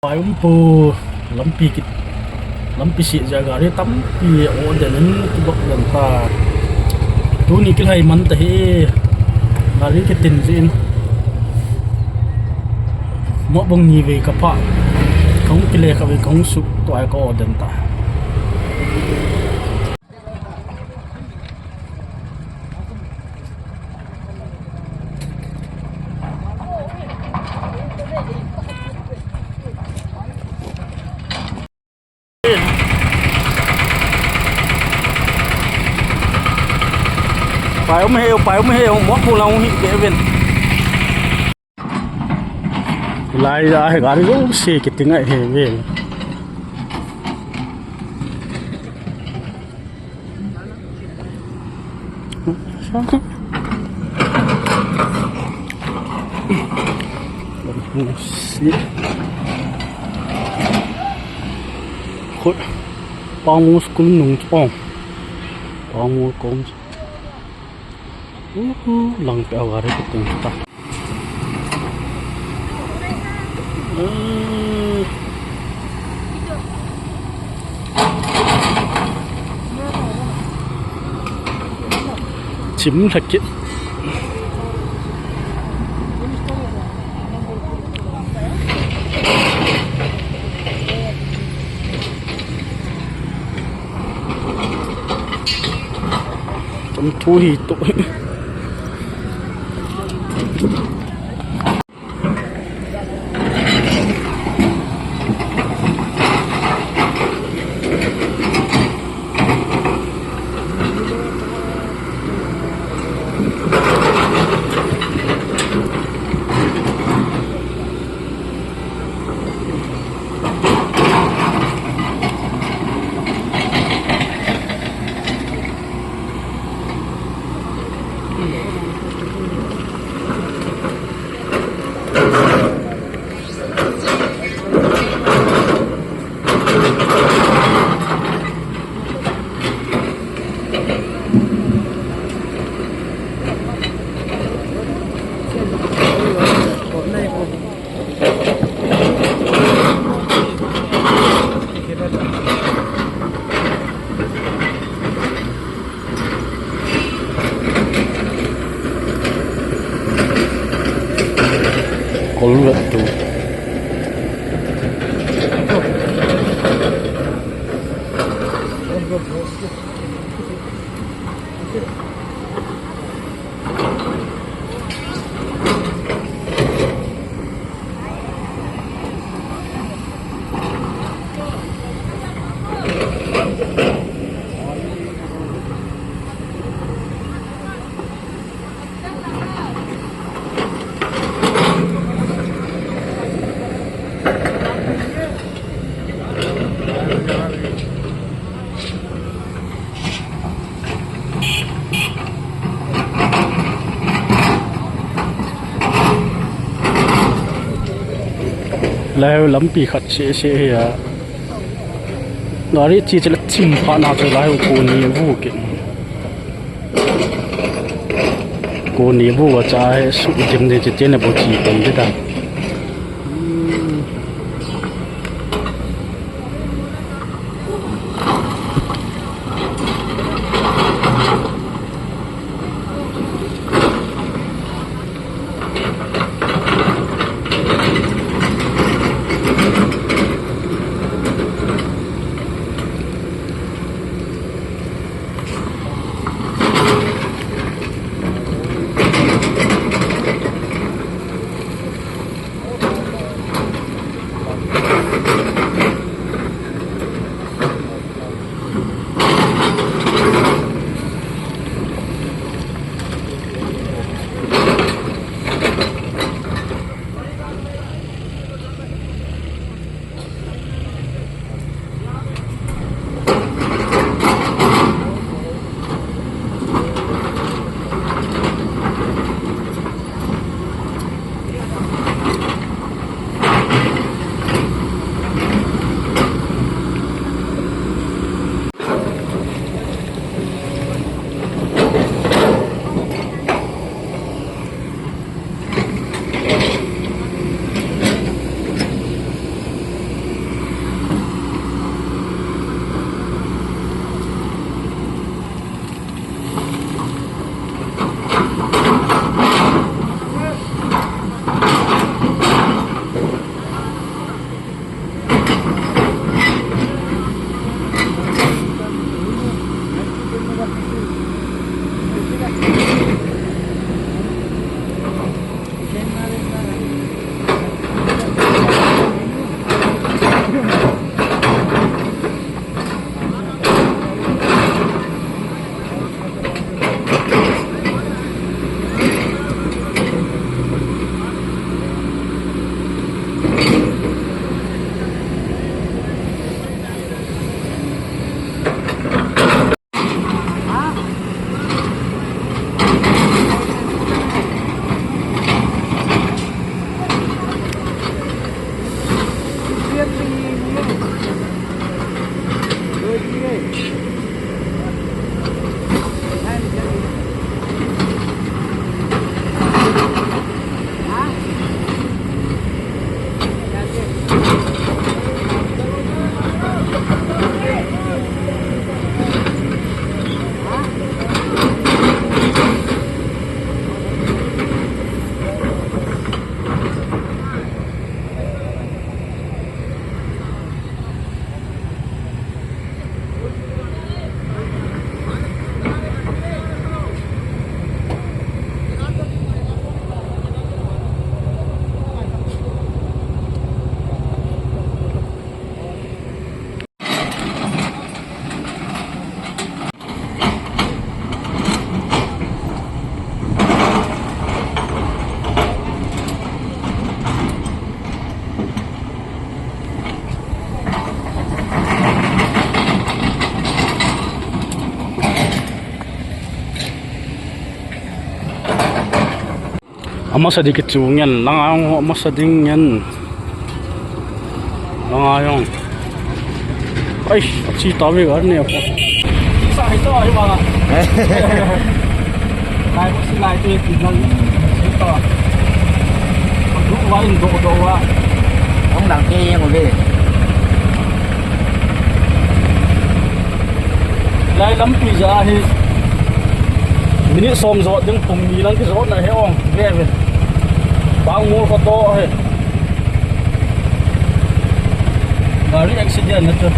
Ayun po lampi kit lampi si jaga re tampi o denen tubak dan ta tuni kilhai man ta hi ngari kitin jin mo bong ni ve ka pa kong kile ka ve kong su to ai ko den ta phải ông heo mót phu long hiện cái bên lại ra hay gari gấu xì cái tiếng này hề về khối bao mua cũng nung bong bao mua cũng lang pe aware kitung ta chim thakit chim thu hi to kolvet tuแล้วลำปีขัดเสียนาริที่จะชิมผ่านอาจจะแล้วกูนี่วูกินกูนี่วูว่าจะสุดจริงๆจะเจนบุจีเป็นได้ดัง ama sedikit cungan langayong ama sedingin langayong ay si tawi kan ni apa sa ito ay mga kaya mo sila ito tignan ito magduwa yung doa không đằng kia một đi lai lampi za hi minit som zo ding pum mi lang ki zo na he ong ve ve bang mo ko to he gari accident na to